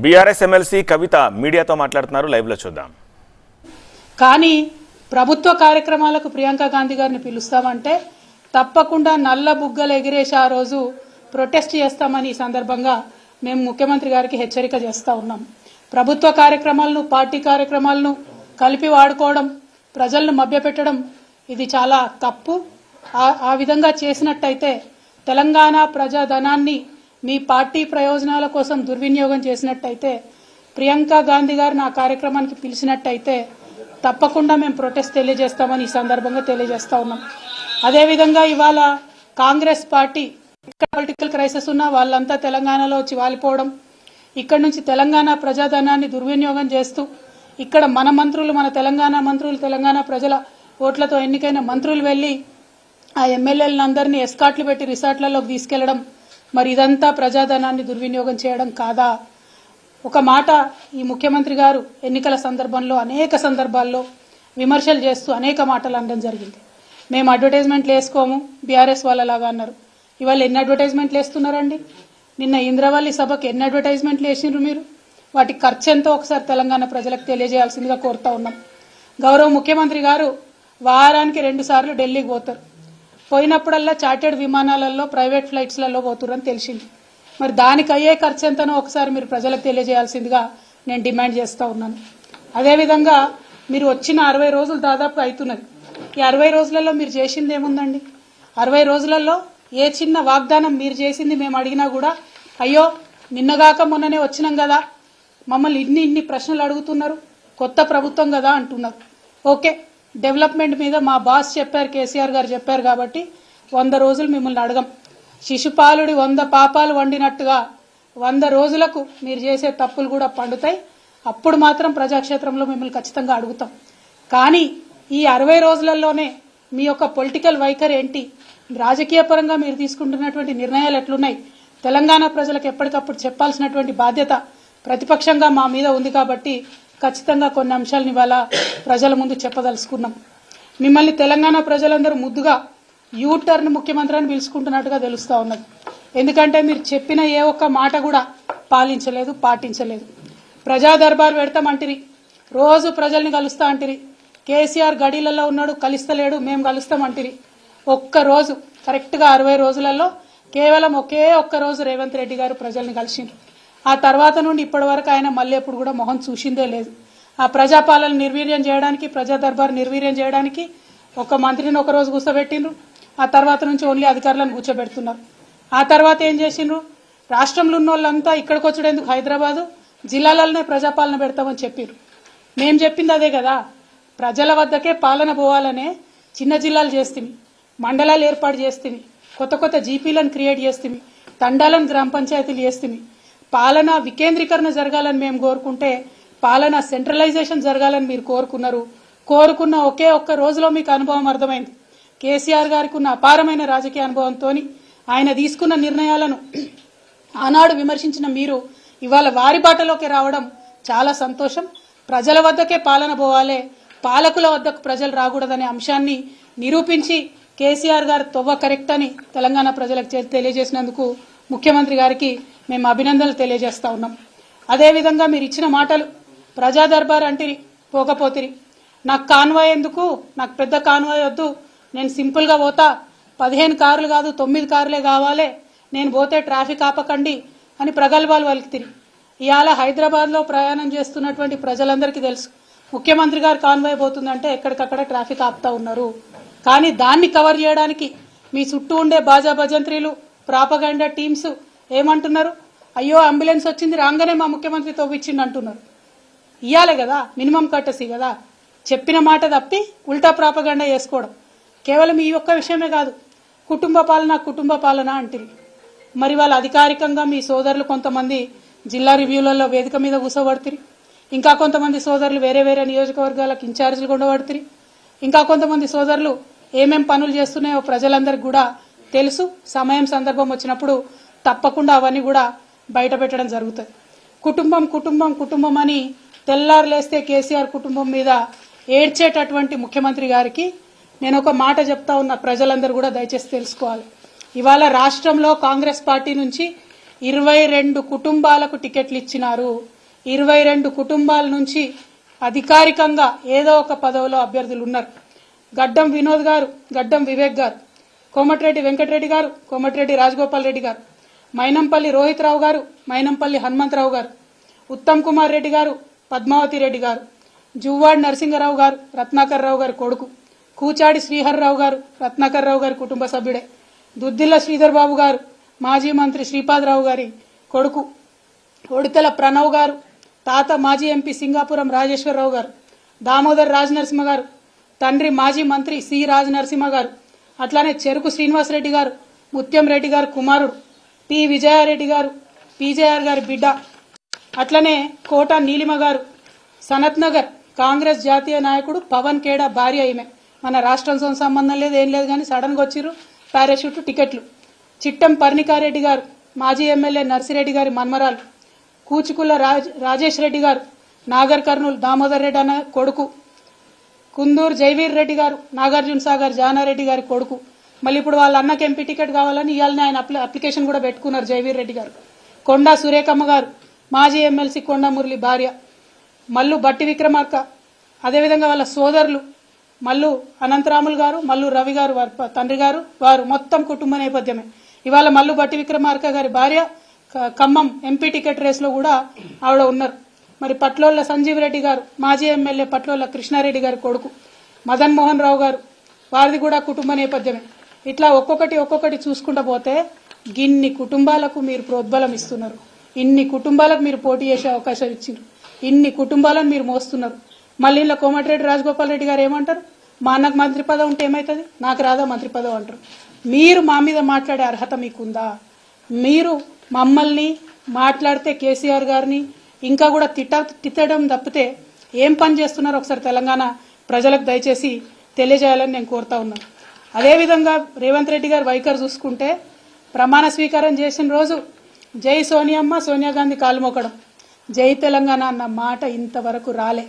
BRS MLC కవిత మీడియాతో మాట్లాడుతున్నారు, live లో చూద్దాం. కానీ ప్రభుత్వ కార్యక్రమాలకు ప్రియాంక గాంధీ గారిని పిలుస్తామంటే తప్పకుండా నల్ల బుగ్గలు ఎగిరేసి ఆ రోజు ప్రొటెస్ట్ చేస్తామని ఈ సందర్భంగా మేము ముఖ్యమంత్రి గారికి హెచ్చరిక చేస్తా ఉన్నాం. ప్రభుత్వ కార్యక్రమాలను పార్టీ కార్యక్రమాలను కలిపి వాడుకోవడం, ప్రజలను మభ్యపెట్టడం ఇది చాలా తప్పు. ఆ విధంగా చేసినట్టయితే తెలంగాణ ప్రజాధనాన్ని మీ పార్టీ ప్రయోజనాల కోసం దుర్వినియోగం చేసినట్టయితే ప్రియాంక గాంధీ గారిని ఆ కార్యక్రమానికి పిలిచినట్టయితే తప్పకుండా మేము ప్రొటెస్ట్ తెలియజేస్తామని ఈ సందర్భంగా తెలియజేస్తా ఉన్నాం. అదేవిధంగా ఇవాళ కాంగ్రెస్ పార్టీ ఇక్కడ పొలిటికల్ క్రైసిస్ ఉన్నా వాళ్ళంతా తెలంగాణలో వచ్చి వాలిపోవడం, ఇక్కడ నుంచి తెలంగాణ ప్రజాధనాన్ని దుర్వినియోగం చేస్తూ ఇక్కడ మన మంత్రులు, మన తెలంగాణ మంత్రులు, తెలంగాణ ప్రజల ఓట్లతో ఎన్నికైన మంత్రులు వెళ్ళి ఆ ఎమ్మెల్యేలందరినీ ఎస్కాట్లు పెట్టి రిసార్ట్లలోకి తీసుకెళ్లడం, మరి ఇదంతా ప్రజాధనాన్ని దుర్వినియోగం చేయడం కాదా? ఒక మాట ఈ ముఖ్యమంత్రి గారు ఎన్నికల సందర్భంలో అనేక సందర్భాల్లో విమర్శలు చేస్తూ అనేక మాటలు అనడం జరిగింది. మేము అడ్వర్టైజ్మెంట్లు వేసుకోము బీఆర్ఎస్ వాళ్ళలాగా అన్నారు. ఇవాళ ఎన్ని అడ్వర్టైజ్మెంట్లు వేస్తున్నారండి? నిన్న ఇంద్రవల్లి సభకు ఎన్ని అడ్వర్టైజ్మెంట్లు వేసిండ్రు మీరు? వాటి ఖర్చు ఎంతో ఒకసారి తెలంగాణ ప్రజలకు తెలియజేయాల్సిందిగా కోరుతా ఉన్నాం. గౌరవ ముఖ్యమంత్రి గారు వారానికి 2 సార్లు ఢిల్లీకి పోతారు. పోయినప్పుడల్లా చార్టెడ్ విమానాలలో ప్రైవేట్ ఫ్లైట్స్లలో పోతురని తెలిసింది. మరి దానికి అయ్యే ఖర్చు ఎంతనో ఒకసారి మీరు ప్రజలకు తెలియజేయాల్సిందిగా నేను డిమాండ్ చేస్తూ ఉన్నాను. అదేవిధంగా మీరు వచ్చిన 60 రోజులు దాదాపు అవుతున్నది. ఈ 60 రోజులలో మీరు చేసింది ఏముందండి? 60 రోజులలో ఏ చిన్న వాగ్దానం మీరు చేసింది మేము అడిగినా కూడా అయ్యో నిన్నగాక మొన్ననే వచ్చినాం కదా, మమ్మల్ని ఇన్ని ప్రశ్నలు అడుగుతున్నారు, కొత్త ప్రభుత్వం కదా అంటున్నారు. ఓకే, డెవలప్మెంట్ మీద మా బాస్ చెప్పారు, కేసీఆర్ గారు చెప్పారు కాబట్టి 100 రోజులు మిమ్మల్ని అడగం. శిశుపాలుడి 100 పాపాలు వండినట్టుగా 100 రోజులకు మీరు చేసే తప్పులు కూడా పండుతాయి. అప్పుడు మాత్రం ప్రజాక్షేత్రంలో మిమ్మల్ని ఖచ్చితంగా అడుగుతాం. కానీ ఈ 60 రోజులలోనే మీ యొక్క పొలిటికల్ వైఖరి ఏంటి, రాజకీయ పరంగా మీరు తీసుకుంటున్నటువంటి నిర్ణయాలు ఎట్లున్నాయి, తెలంగాణ ప్రజలకు ఎప్పటికప్పుడు చెప్పాల్సినటువంటి బాధ్యత ప్రతిపక్షంగా మా మీద ఉంది. కాబట్టి ఖచ్చితంగా కొన్ని అంశాలను ఇవాళ ప్రజల ముందు చెప్పదలుచుకున్నాం. మిమ్మల్ని తెలంగాణ ప్రజలందరూ ముద్దుగా యూటర్న్ ముఖ్యమంత్రి అని పిలుచుకుంటున్నట్టుగా తెలుస్తూ ఉన్నది. ఎందుకంటే మీరు చెప్పిన ఏ ఒక్క మాట కూడా పాలించలేదు, పాటించలేదు. ప్రజా దర్బార్ పెడతామంటిరి, రోజు ప్రజల్ని కలుస్తా అంటిరి. కేసీఆర్ గడిలలో ఉన్నాడు, కలుస్తలేడు, మేము కలుస్తామంటిరి. ఒక్కరోజు కరెక్ట్గా 60 రోజులలో కేవలం ఒకే ఒక్క రోజు రేవంత్ రెడ్డి గారు ప్రజల్ని కలిసిండ్రు. ఆ తర్వాత నుండి ఇప్పటి వరకు ఆయన మళ్ళీ ఎప్పుడు కూడా మొహం చూసిందే లేదు. ఆ ప్రజాపాలన నిర్వీర్యం చేయడానికి, ప్రజా దర్బార్ నిర్వీర్యం చేయడానికి ఒక మంత్రిని ఒక రోజు కూర్చోబెట్టిండ్రు. ఆ తర్వాత నుంచి ఓన్లీ అధికారులను కూర్చోబెడుతున్నారు. ఆ తర్వాత ఏం చేసిండ్రు? రాష్ట్రంలో ఉన్న వాళ్ళంతా ఇక్కడికి వచ్చేందుకు హైదరాబాదు జిల్లాలలోనే ప్రజాపాలన పెడతామని చెప్పారు. మేము చెప్పింది అదే కదా, ప్రజల వద్దకే పాలన పోవాలనే చిన్న జిల్లాలు చేస్తుంది, మండలాలు ఏర్పాటు చేస్తుంది, కొత్త జీపీలను క్రియేట్ చేస్తుంది, తండాలను గ్రామ పంచాయతీలు చేస్తుంది. పాలన వికేంద్రీకరణ జరగాలని మేము కోరుకుంటే పాలన సెంట్రలైజేషన్ జరగాలని మీరు కోరుకున్న ఒకే ఒక్క రోజులో మీకు అనుభవం అర్థమైంది. కేసీఆర్ గారికి ఉన్న అపారమైన రాజకీయ అనుభవంతో ఆయన తీసుకున్న నిర్ణయాలను ఆనాడు విమర్శించిన మీరు ఇవాళ వారి బాటలోకి రావడం చాలా సంతోషం. ప్రజల వద్దకే పాలన పోవాలే, పాలకుల వద్దకు ప్రజలు రాకూడదనే అంశాన్ని నిరూపించి కేసీఆర్ గారు తొవ్వ కరెక్ట్ అని తెలంగాణ ప్రజలకు తెలియజేసినందుకు ముఖ్యమంత్రి గారికి మేము అభినందనలు తెలియజేస్తా ఉన్నాం. అదేవిధంగా మీరు ఇచ్చిన మాటలు, ప్రజా దర్బార్ అంటిరి, పోకపోతిరి. నాకు కాన్వాయ్ ఎందుకు, నాకు పెద్ద కాన్వాయ్ వద్దు, నేను సింపుల్గా పోతా, 15 కార్లు కాదు 9 కార్లే కావాలి, నేను పోతే ట్రాఫిక్ ఆపకండి అని ప్రగల్భాలు వలికితిరి. ఇవాళ హైదరాబాద్లో ప్రయాణం చేస్తున్నటువంటి ప్రజలందరికీ తెలుసు, ముఖ్యమంత్రి గారు కాన్వాయ్ పోతుందంటే ఎక్కడికక్కడ ట్రాఫిక్ ఆపుతా ఉన్నారు. కానీ దాన్ని కవర్ చేయడానికి మీ చుట్టూ ఉండే బాజా భజంత్రీలు, ప్రాపగాండా టీమ్స్ ఏమంటున్నారు? అయ్యో అంబులెన్స్ వచ్చింది రాగానే మా ముఖ్యమంత్రి తవ్విచ్చిండు అంటున్నారు. ఇయ్యాలే కదా, మినిమం కట్టసి కదా. చెప్పిన మాట తప్పి ఉల్టా ప్రాపగాండా చేసుకోవడం. కేవలం ఈ ఒక్క విషయమే కాదు, కుటుంబ పాలన అంటారు. మరి వాళ్ళ అధికారికంగా మీ సోదరులు కొంతమంది జిల్లా రివ్యూలలో వేదిక మీద కూర్చోబడుతుంది, ఇంకా కొంతమంది సోదరులు వేరే నియోజకవర్గాలకు ఇన్ఛార్జీలు ఉండబడుతుంది, ఇంకా కొంతమంది సోదరులు ఏమేం పనులు చేస్తున్నాయో ప్రజలందరికీ కూడా తెలుసు. సమయం సందర్భం వచ్చినప్పుడు తప్పకుండా అవన్నీ కూడా బయట పెట్టడం జరుగుతుంది. కుటుంబం అని తెల్లారులేస్తే కేసీఆర్ కుటుంబం మీద ఏడ్చేటటువంటి ముఖ్యమంత్రి గారికి నేను ఒక మాట చెప్తా ఉన్నా, ప్రజలందరూ కూడా దయచేసి తెలుసుకోవాలి. ఇవాళ రాష్ట్రంలో కాంగ్రెస్ పార్టీ నుంచి 22 కుటుంబాలకు టికెట్లు ఇచ్చినారు. 22 కుటుంబాల నుంచి అధికారికంగా ఏదో ఒక పదవిలో అభ్యర్థులు ఉన్నారు. గడ్డం వినోద్ గారు, గడ్డం వివేక్ గారు, కోమటిరెడ్డి వెంకటరెడ్డి గారు, కోమటిరెడ్డి రాజగోపాల్ రెడ్డి గారు, మైనంపల్లి రోహిత్ రావు గారు, మైనంపల్లి హనుమంతరావు గారు, ఉత్తమ్ కుమార్ రెడ్డి గారు, పద్మావతి రెడ్డి గారు, జువ్వాడి నరసింగరావు గారు, రత్నాకర్ రావు గారి కొడుకు, కూచాడి శ్రీహర్రావు గారు, రత్నాకర్ రావు గారి కుటుంబ సభ్యుడే, దుద్దిల్ల శ్రీధర్ బాబు గారు, మాజీ మంత్రి శ్రీపాదరావు గారి కొడుకు, ఒడితెల ప్రణవ్ గారు, తాత మాజీ ఎంపీ సింగాపురం రాజేశ్వరరావు గారు, దామోదర్ రాజనరసింహ గారు, తండ్రి మాజీ మంత్రి సి రాజనరసింహ గారు, అట్లానే చెరుకు శ్రీనివాసరెడ్డి గారు, ముత్యం రెడ్డి గారు కుమారుడు, పి విజయారెడ్డి గారు, పీజేఆర్ గారి బిడ్డ, అట్లనే కోట నీలిమ గారు, సనత్ నగర్ కాంగ్రెస్ జాతీయ నాయకుడు పవన్ ఖేడా భార్య ఈమె. మన రాష్ట్రంతో సంబంధం లేదు, ఏం లేదు, కానీ సడన్గా వచ్చిర్రు, పారాషూట్ టికెట్లు. చిట్టం పర్ణికారెడ్డి గారు, మాజీ ఎమ్మెల్యే నర్సిరెడ్డి గారి మన్మరాలు, కూచుకుల రాజేష్ రెడ్డి గారు, నాగర్ కర్నూలు దామోదర్ రెడ్డి అన్న కొడుకు, కుందూరు జైవీర్ రెడ్డి గారు, నాగార్జున సాగర్ జానారెడ్డి గారి కొడుకు. మళ్ళీ ఇప్పుడు వాళ్ళ అన్నకి ఎంపీ టికెట్ కావాలని ఇవాళనే ఆయన అప్లికేషన్ కూడా పెట్టుకున్నారు జైవీర్ రెడ్డి గారు. కొండా సురేఖమ్మ గారు, మాజీ ఎమ్మెల్సీ కొండా మురళి భార్య, మల్లు బట్టి విక్రమార్క, అదేవిధంగా వాళ్ళ సోదరులు మల్లు అనంతరాములు గారు, మల్లు రవి గారు వారి తండ్రి గారు, వారు మొత్తం కుటుంబ నేపథ్యమే. ఇవాళ మల్లు బట్టి విక్రమార్క గారి భార్య ఖమ్మం ఎంపీ టికెట్ రేసులో కూడా ఆవిడ ఉన్నారు. మరి పట్లోళ్ళ సంజీవ్ రెడ్డి గారు, మాజీ ఎమ్మెల్యే పట్లోళ్ళ కృష్ణారెడ్డి గారి కొడుకు, మదన్ మోహన్ రావు గారు, వారిది కూడా కుటుంబ నేపథ్యమే. ఇట్లా ఒక్కొక్కటి చూసుకుంటూ పోతే గిన్ని కుటుంబాలకు మీరు ప్రోద్బలం ఇస్తున్నారు, ఇన్ని కుటుంబాలకు మీరు పోటీ చేసే అవకాశం ఇచ్చారు, ఇన్ని కుటుంబాలను మీరు మోస్తున్నారు. మళ్ళీ ఇలా కోమటిరెడ్డి రాజగోపాల్ రెడ్డి గారు ఏమంటారు, మా అన్నకు మంత్రి పదవి ఉంటే ఏమవుతుంది, నాకు రాదా మంత్రి పదవి అంటారు. మీరు మా మీద మాట్లాడే అర్హత మీకుందా? మీరు మమ్మల్ని మాట్లాడితే కేసీఆర్ గారిని ఇంకా కూడా తిట్టడం తప్పితే ఏం పని చేస్తున్నారో ఒకసారి తెలంగాణ ప్రజలకు దయచేసి తెలియజేయాలని నేను కోరుతా ఉన్నాను. అదేవిధంగా రేవంత్ రెడ్డి గారు వైఖరి చూసుకుంటే ప్రమాణ స్వీకారం చేసిన రోజు జై సోనియమ్మ, సోనియా గాంధీ కాలు మోకడం, జై తెలంగాణ అన్న మాట ఇంతవరకు రాలే.